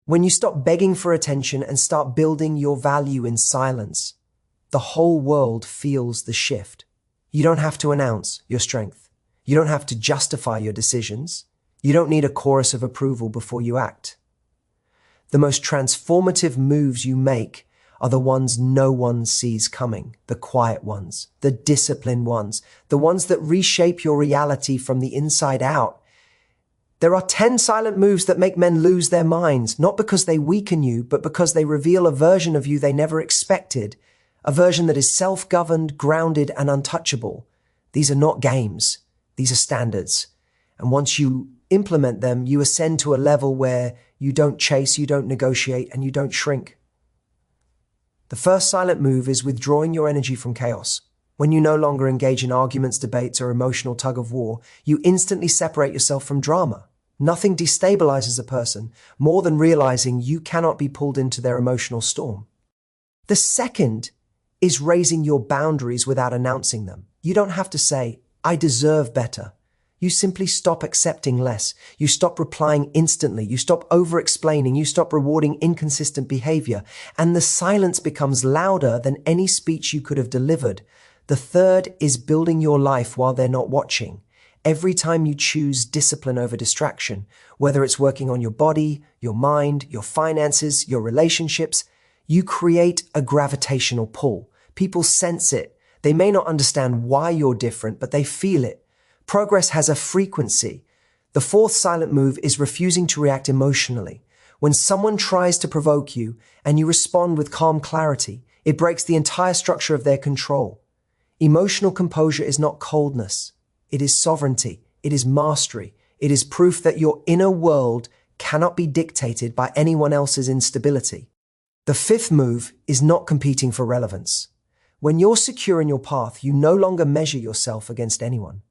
When you stop begging for attention and start building your value in silence, the whole world feels the shift. You don't have to announce your strength. You don't have to justify your decisions. You don't need a chorus of approval before you act. The most transformative moves you make are the ones no one sees coming, the quiet ones, the disciplined ones, the ones that reshape your reality from the inside out. There are 10 silent moves that make men lose their minds, not because they weaken you, but because they reveal a version of you they never expected, a version that is self-governed, grounded, and untouchable. These are not games. These are standards. And once you implement them, you ascend to a level where you don't chase, you don't negotiate, and you don't shrink. The first silent move is withdrawing your energy from chaos. When you no longer engage in arguments, debates, or emotional tug of war, you instantly separate yourself from drama. Nothing destabilizes a person more than realizing you cannot be pulled into their emotional storm. The second is raising your boundaries without announcing them. You don't have to say, "I deserve better." You simply stop accepting less. You stop replying instantly. You stop over-explaining. You stop rewarding inconsistent behavior. And the silence becomes louder than any speech you could have delivered. The third is building your life while they're not watching. Every time you choose discipline over distraction, whether it's working on your body, your mind, your finances, your relationships, you create a gravitational pull. People sense it. They may not understand why you're different, but they feel it. Progress has a frequency. The fourth silent move is refusing to react emotionally. When someone tries to provoke you and you respond with calm clarity, it breaks the entire structure of their control. Emotional composure is not coldness. It is sovereignty. It is mastery. It is proof that your inner world cannot be dictated by anyone else's instability. The fifth move is not competing for relevance. When you're secure in your path, you no longer measure yourself against anyone.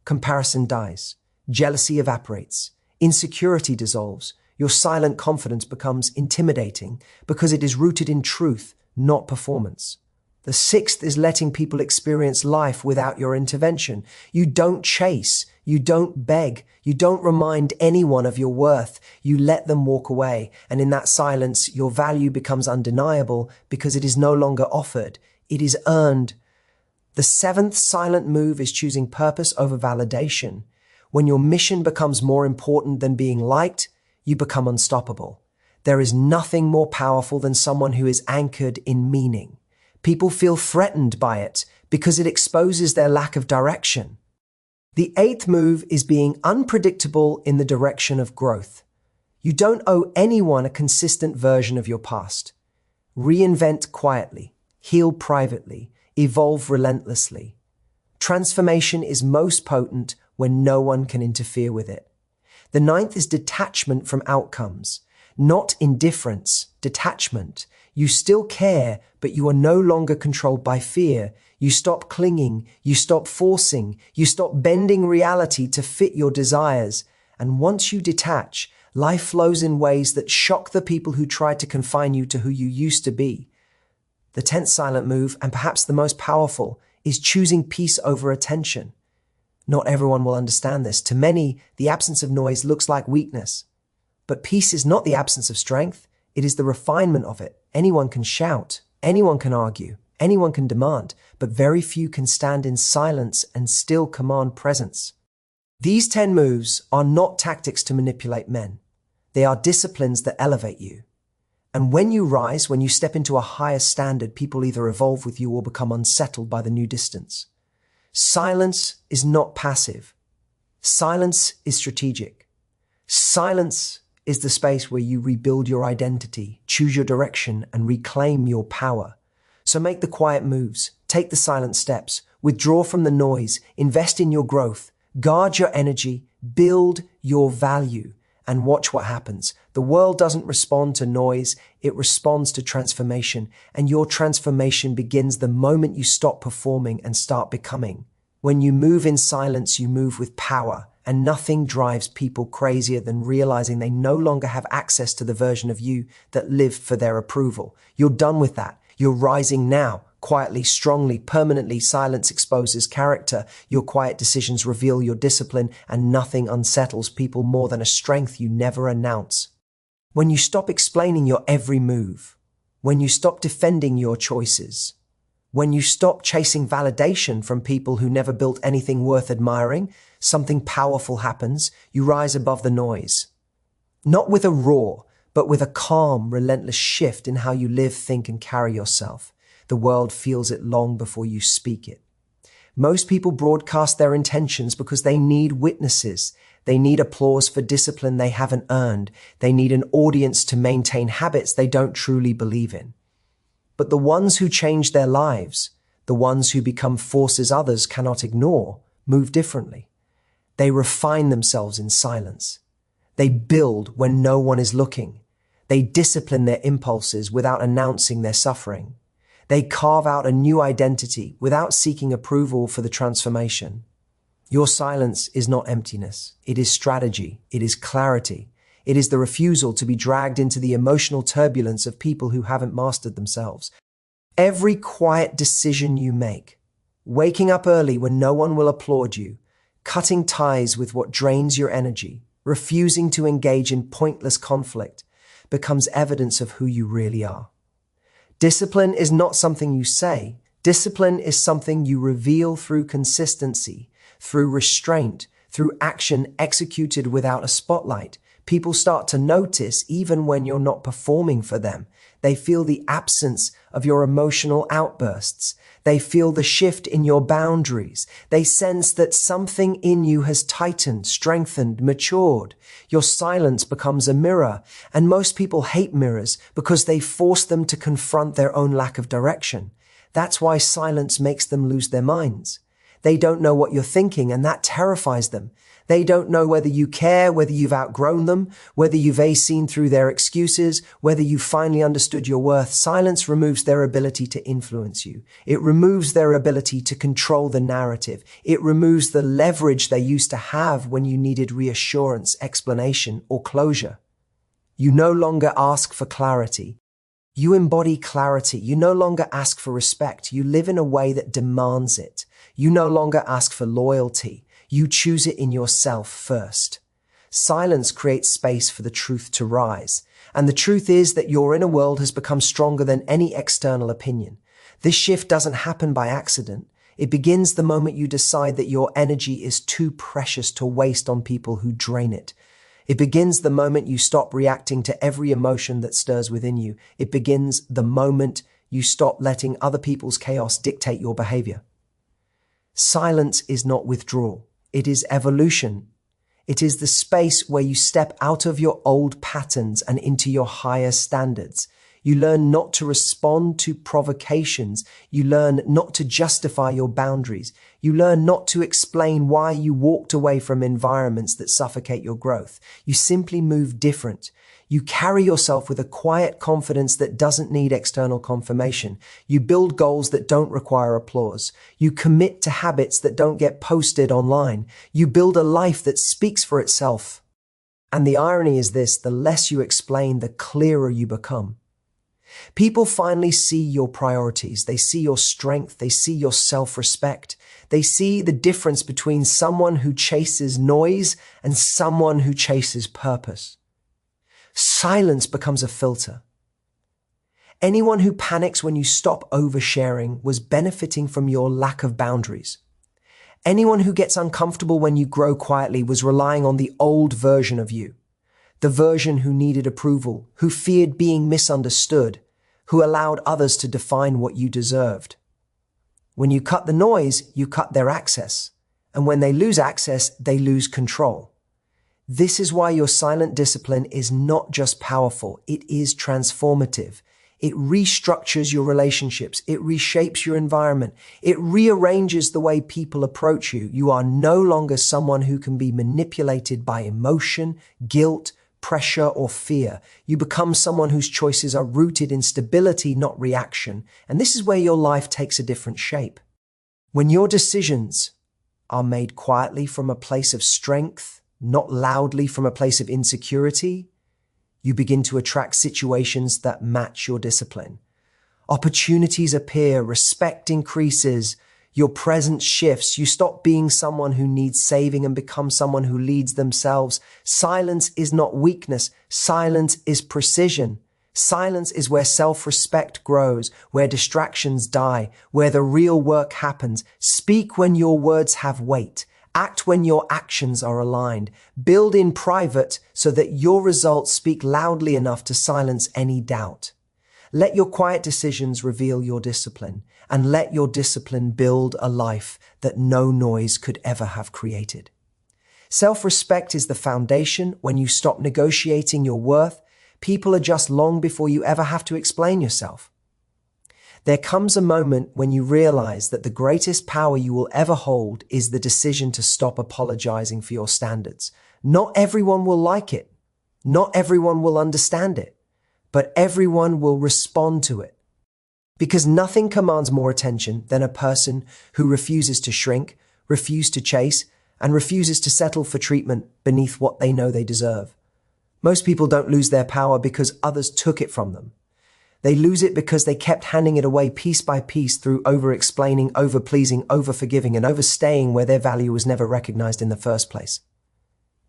Comparison dies. Jealousy evaporates. Insecurity dissolves. Your silent confidence becomes intimidating because it is rooted in truth, not performance. The sixth is letting people experience life without your intervention. You don't chase. You don't beg. You don't remind anyone of your worth. You let them walk away. And in that silence, your value becomes undeniable because it is no longer offered. It is earned. The seventh silent move is choosing purpose over validation. When your mission becomes more important than being liked, you become unstoppable. There is nothing more powerful than someone who is anchored in meaning. People feel threatened by it because it exposes their lack of direction. The eighth move is being unpredictable in the direction of growth. You don't owe anyone a consistent version of your past. Reinvent quietly, heal privately, evolve relentlessly. Transformation is most potent when no one can interfere with it. The ninth is detachment from outcomes, not indifference, detachment. You still care, but you are no longer controlled by fear. You stop clinging, you stop forcing, you stop bending reality to fit your desires. And once you detach, life flows in ways that shock the people who tried to confine you to who you used to be. The 10th silent move, and perhaps the most powerful, is choosing peace over attention. Not everyone will understand this. To many, the absence of noise looks like weakness. But peace is not the absence of strength. It is the refinement of it. Anyone can shout. Anyone can argue. Anyone can demand. But very few can stand in silence and still command presence. These 10 moves are not tactics to manipulate men. They are disciplines that elevate you. And when you rise, when you step into a higher standard, people either evolve with you or become unsettled by the new distance. Silence is not passive. Silence is strategic. Silence is the space where you rebuild your identity, choose your direction, and reclaim your power. So make the quiet moves, take the silent steps, withdraw from the noise, invest in your growth, guard your energy, build your value, and watch what happens. The world doesn't respond to noise, it responds to transformation, and your transformation begins the moment you stop performing and start becoming. When you move in silence, you move with power, and nothing drives people crazier than realizing they no longer have access to the version of you that lived for their approval. You're done with that. You're rising now. Quietly, strongly, permanently. Silence exposes character. Your quiet decisions reveal your discipline, and nothing unsettles people more than a strength you never announce. When you stop explaining your every move, when you stop defending your choices, when you stop chasing validation from people who never built anything worth admiring, something powerful happens. You rise above the noise. Not with a roar, but with a calm, relentless shift in how you live, think, and carry yourself. The world feels it long before you speak it. Most people broadcast their intentions because they need witnesses. They need applause for discipline they haven't earned. They need an audience to maintain habits they don't truly believe in. But the ones who change their lives, the ones who become forces others cannot ignore, move differently. They refine themselves in silence. They build when no one is looking. They discipline their impulses without announcing their suffering. They carve out a new identity without seeking approval for the transformation. Your silence is not emptiness. It is strategy. It is clarity. It is the refusal to be dragged into the emotional turbulence of people who haven't mastered themselves. Every quiet decision you make, waking up early when no one will applaud you, cutting ties with what drains your energy, refusing to engage in pointless conflict, becomes evidence of who you really are. Discipline is not something you say. Discipline is something you reveal through consistency, through restraint, through action executed without a spotlight. People start to notice even when you're not performing for them. They feel the absence of your emotional outbursts. They feel the shift in your boundaries. They sense that something in you has tightened, strengthened, matured. Your silence becomes a mirror, and most people hate mirrors because they force them to confront their own lack of direction. That's why silence makes them lose their minds. They don't know what you're thinking, and that terrifies them. They don't know whether you care, whether you've outgrown them, whether you've seen through their excuses, whether you finally understood your worth. Silence removes their ability to influence you. It removes their ability to control the narrative. It removes the leverage they used to have when you needed reassurance, explanation, or closure. You no longer ask for clarity. You embody clarity. You no longer ask for respect. You live in a way that demands it. You no longer ask for loyalty. You choose it in yourself first. Silence creates space for the truth to rise. And the truth is that your inner world has become stronger than any external opinion. This shift doesn't happen by accident. It begins the moment you decide that your energy is too precious to waste on people who drain it. It begins the moment you stop reacting to every emotion that stirs within you. It begins the moment you stop letting other people's chaos dictate your behavior. Silence is not withdrawal. It is evolution. It is the space where you step out of your old patterns and into your higher standards. You learn not to respond to provocations. You learn not to justify your boundaries. You learn not to explain why you walked away from environments that suffocate your growth. You simply move different. You carry yourself with a quiet confidence that doesn't need external confirmation. You build goals that don't require applause. You commit to habits that don't get posted online. You build a life that speaks for itself. And the irony is this: the less you explain, the clearer you become. People finally see your priorities. They see your strength. They see your self-respect. They see the difference between someone who chases noise and someone who chases purpose. Silence becomes a filter. Anyone who panics when you stop oversharing was benefiting from your lack of boundaries. Anyone who gets uncomfortable when you grow quietly was relying on the old version of you. The version who needed approval, who feared being misunderstood, who allowed others to define what you deserved. When you cut the noise, you cut their access. And when they lose access, they lose control. This is why your silent discipline is not just powerful, it is transformative. It restructures your relationships. It reshapes your environment. It rearranges the way people approach you. You are no longer someone who can be manipulated by emotion, guilt, pressure, or fear. You become someone whose choices are rooted in stability, not reaction. And this is where your life takes a different shape. When your decisions are made quietly from a place of strength, not loudly from a place of insecurity, you begin to attract situations that match your discipline. Opportunities appear, respect increases, Your presence shifts. You stop being someone who needs saving and become someone who leads themselves. Silence is not weakness. Silence is precision. Silence is where self-respect grows, where distractions die, where the real work happens. Speak when your words have weight. Act when your actions are aligned. Build in private so that your results speak loudly enough to silence any doubt. Let your quiet decisions reveal your discipline, and let your discipline build a life that no noise could ever have created. Self-respect is the foundation. When you stop negotiating your worth, people adjust long before you ever have to explain yourself. There comes a moment when you realize that the greatest power you will ever hold is the decision to stop apologizing for your standards. Not everyone will like it. Not everyone will understand it. But everyone will respond to it. Because nothing commands more attention than a person who refuses to shrink, refuses to chase, and refuses to settle for treatment beneath what they know they deserve. Most people don't lose their power because others took it from them. They lose it because they kept handing it away piece by piece through over-explaining, over-pleasing, over-forgiving, and overstaying where their value was never recognized in the first place.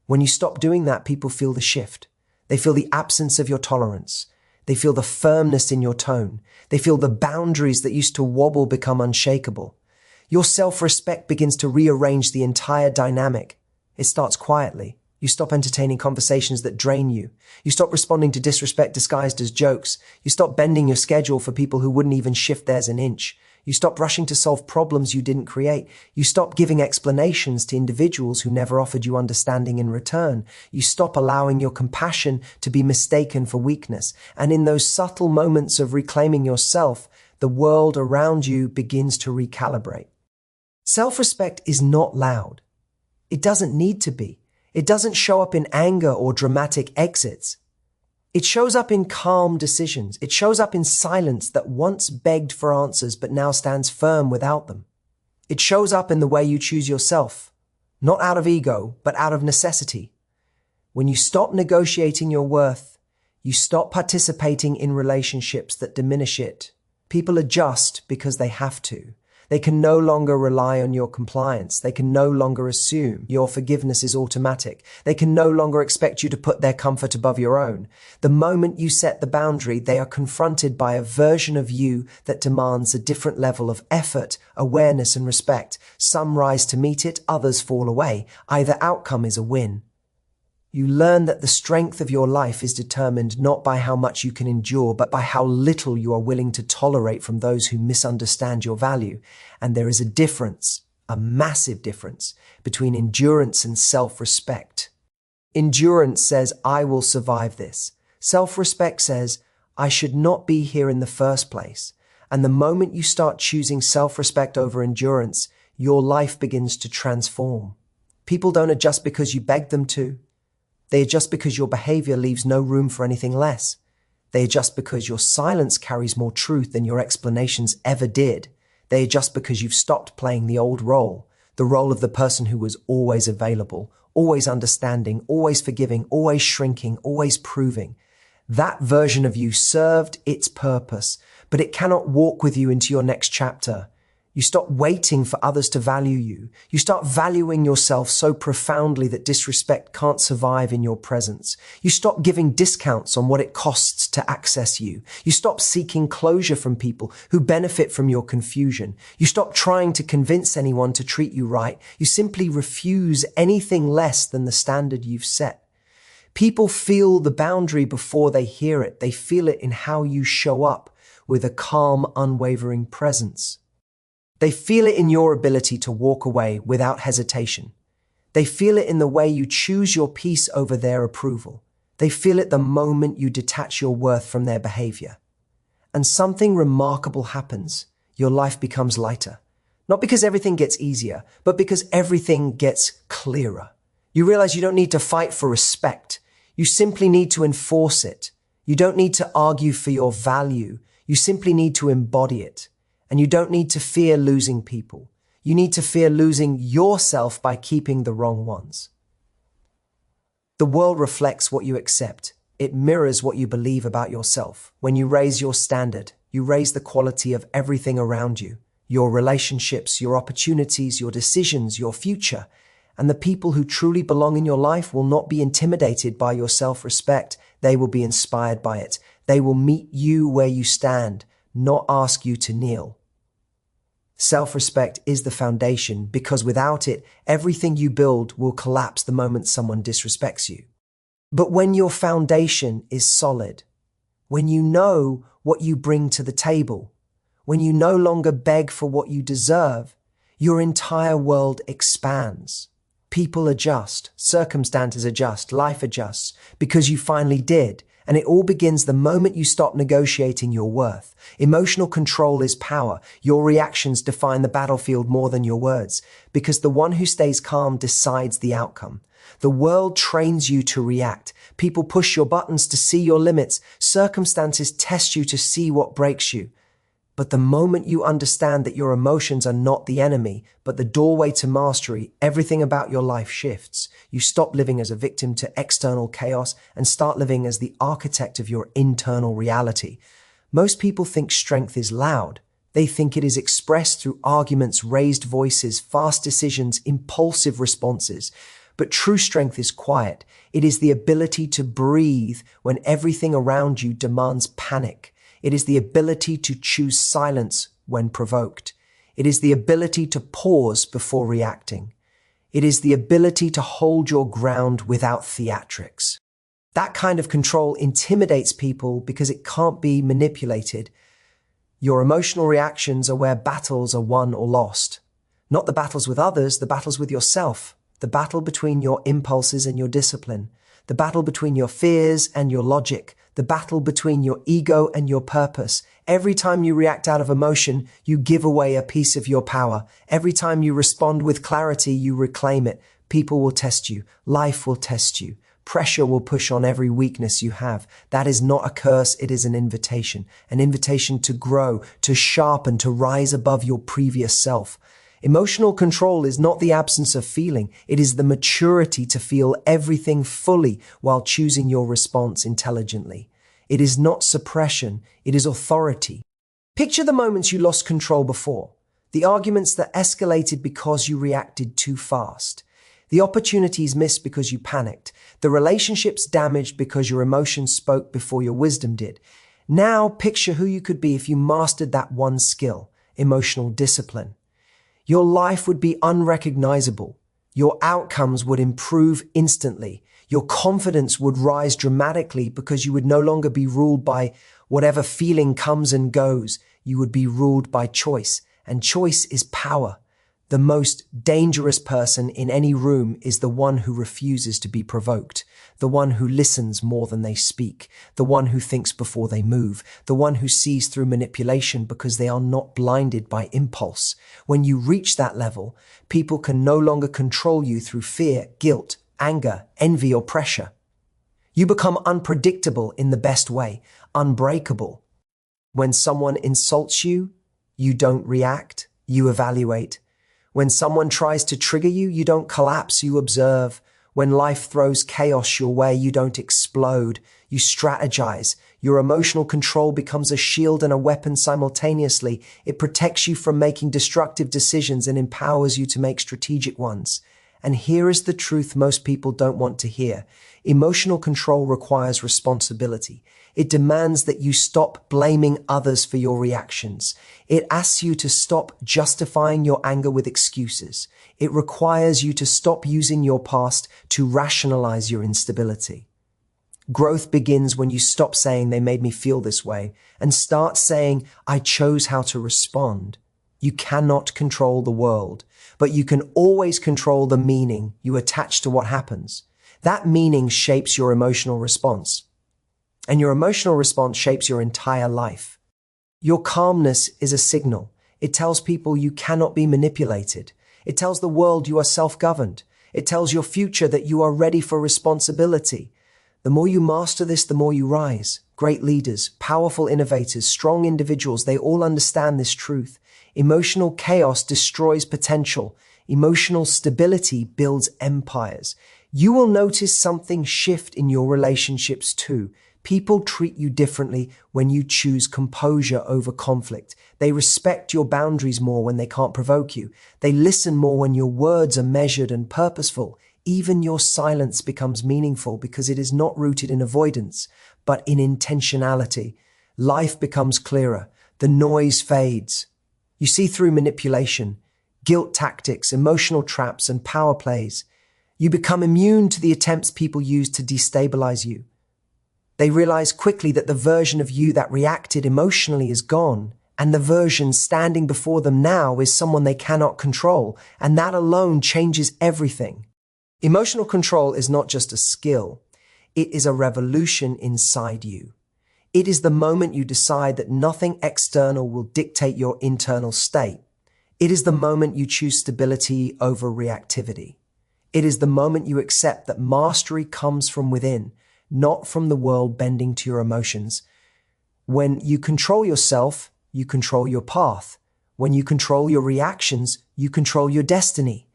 When you stop doing that, people feel the shift. They feel the absence of your tolerance. They feel the firmness in your tone. They feel the boundaries that used to wobble become unshakable. Your self-respect begins to rearrange the entire dynamic. It starts quietly. You stop entertaining conversations that drain you. You stop responding to disrespect disguised as jokes. You stop bending your schedule for people who wouldn't even shift theirs an inch. You stop rushing to solve problems you didn't create. You stop giving explanations to individuals who never offered you understanding in return. You stop allowing your compassion to be mistaken for weakness. And in those subtle moments of reclaiming yourself, the world around you begins to recalibrate. Self-respect is not loud. It doesn't need to be. It doesn't show up in anger or dramatic exits. It shows up in calm decisions. It shows up in silence that once begged for answers but now stands firm without them. It shows up in the way you choose yourself, not out of ego, but out of necessity. When you stop negotiating your worth, you stop participating in relationships that diminish it. People adjust because they have to. They can no longer rely on your compliance. They can no longer assume your forgiveness is automatic. They can no longer expect you to put their comfort above your own. The moment you set the boundary, they are confronted by a version of you that demands a different level of effort, awareness, and respect. Some rise to meet it, others fall away. Either outcome is a win. You learn that the strength of your life is determined not by how much you can endure, but by how little you are willing to tolerate from those who misunderstand your value. And there is a difference, a massive difference, between endurance and self-respect. Endurance says, I will survive this. Self-respect says, I should not be here in the first place. And the moment you start choosing self-respect over endurance, your life begins to transform. People don't adjust because you beg them to. They adjust because your behavior leaves no room for anything less. They adjust because your silence carries more truth than your explanations ever did. They adjust because you've stopped playing the old role, the role of the person who was always available, always understanding, always forgiving, always shrinking, always proving. That version of you served its purpose, but it cannot walk with you into your next chapter. You stop waiting for others to value you. You start valuing yourself so profoundly that disrespect can't survive in your presence. You stop giving discounts on what it costs to access you. You stop seeking closure from people who benefit from your confusion. You stop trying to convince anyone to treat you right. You simply refuse anything less than the standard you've set. People feel the boundary before they hear it. They feel it in how you show up with a calm, unwavering presence. They feel it in your ability to walk away without hesitation. They feel it in the way you choose your peace over their approval. They feel it the moment you detach your worth from their behavior. And something remarkable happens. Your life becomes lighter. Not because everything gets easier, but because everything gets clearer. You realize you don't need to fight for respect. You simply need to enforce it. You don't need to argue for your value. You simply need to embody it. And you don't need to fear losing people. You need to fear losing yourself by keeping the wrong ones. The world reflects what you accept. It mirrors what you believe about yourself. When you raise your standard, you raise the quality of everything around you. your relationships, your opportunities, your decisions, your future. And the people who truly belong in your life will not be intimidated by your self-respect. They will be inspired by it. They will meet you where you stand, not ask you to kneel. Self-respect is the foundation because without it, everything you build will collapse the moment someone disrespects you. But when your foundation is solid, when you know what you bring to the table, when you no longer beg for what you deserve, your entire world expands. People adjust, circumstances adjust, life adjusts, because you finally did. And it all begins the moment you stop negotiating your worth. Emotional control is power. Your reactions define the battlefield more than your words, because the one who stays calm decides the outcome. The world trains you to react. People push your buttons to see your limits. Circumstances test you to see what breaks you. But the moment you understand that your emotions are not the enemy, but the doorway to mastery, everything about your life shifts. You stop living as a victim to external chaos and start living as the architect of your internal reality. Most people think strength is loud. They think it is expressed through arguments, raised voices, fast decisions, impulsive responses. But true strength is quiet. It is the ability to breathe when everything around you demands panic. It is the ability to choose silence when provoked. It is the ability to pause before reacting. It is the ability to hold your ground without theatrics. That kind of control intimidates people because it can't be manipulated. Your emotional reactions are where battles are won or lost. Not the battles with others, the battles with yourself. The battle between your impulses and your discipline. The battle between your fears and your logic. The battle between your ego and your purpose. Every time you react out of emotion, you give away a piece of your power. Every time you respond with clarity, you reclaim it. People will test you. Life will test you. Pressure will push on every weakness you have. That is not a curse, it is an invitation to grow, to sharpen, to rise above your previous self. Emotional control is not the absence of feeling. It is the maturity to feel everything fully while choosing your response intelligently. It is not suppression. It is authority. Picture the moments you lost control before. The arguments that escalated because you reacted too fast. The opportunities missed because you panicked. The relationships damaged because your emotions spoke before your wisdom did. Now picture who you could be if you mastered that one skill, emotional discipline. Your life would be unrecognizable. Your outcomes would improve instantly. Your confidence would rise dramatically because you would no longer be ruled by whatever feeling comes and goes. You would be ruled by choice, and choice is power. The most dangerous person in any room is the one who refuses to be provoked, the one who listens more than they speak, the one who thinks before they move, the one who sees through manipulation because they are not blinded by impulse. When you reach that level, people can no longer control you through fear, guilt, anger, envy, or pressure. You become unpredictable in the best way, unbreakable. When someone insults you, you don't react, you evaluate. When someone tries to trigger you, you don't collapse, you observe. When life throws chaos your way, you don't explode, you strategize. Your emotional control becomes a shield and a weapon simultaneously. It protects you from making destructive decisions and empowers you to make strategic ones. And here is the truth most people don't want to hear. Emotional control requires responsibility. It demands that you stop blaming others for your reactions. It asks you to stop justifying your anger with excuses. It requires you to stop using your past to rationalize your instability. Growth begins when you stop saying they made me feel this way and start saying, I chose how to respond. You cannot control the world, but you can always control the meaning you attach to what happens. That meaning shapes your emotional response. And your emotional response shapes your entire life. Your calmness is a signal. It tells people you cannot be manipulated. It tells the world you are self-governed. It tells your future that you are ready for responsibility. The more you master this, the more you rise. Great leaders, powerful innovators, strong individuals, they all understand this truth. Emotional chaos destroys potential. Emotional stability builds empires. You will notice something shift in your relationships too. People treat you differently when you choose composure over conflict. They respect your boundaries more when they can't provoke you. They listen more when your words are measured and purposeful. Even your silence becomes meaningful because it is not rooted in avoidance, but in intentionality. Life becomes clearer. The noise fades. You see through manipulation, guilt tactics, emotional traps, and power plays. You become immune to the attempts people use to destabilize you. They realize quickly that the version of you that reacted emotionally is gone, and the version standing before them now is someone they cannot control, and that alone changes everything. Emotional control is not just a skill, it is a revolution inside you. It is the moment you decide that nothing external will dictate your internal state. It is the moment you choose stability over reactivity. It is the moment you accept that mastery comes from within, not from the world bending to your emotions. When you control yourself, you control your path. When you control your reactions, you control your destiny.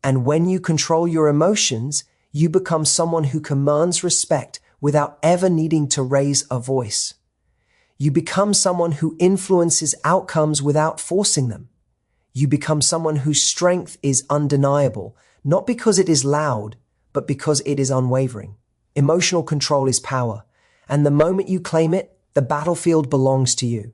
And when you control your emotions, you become someone who commands respect without ever needing to raise a voice. You become someone who influences outcomes without forcing them. You become someone whose strength is undeniable, not because it is loud, but because it is unwavering. Emotional control is power, and the moment you claim it, the battlefield belongs to you.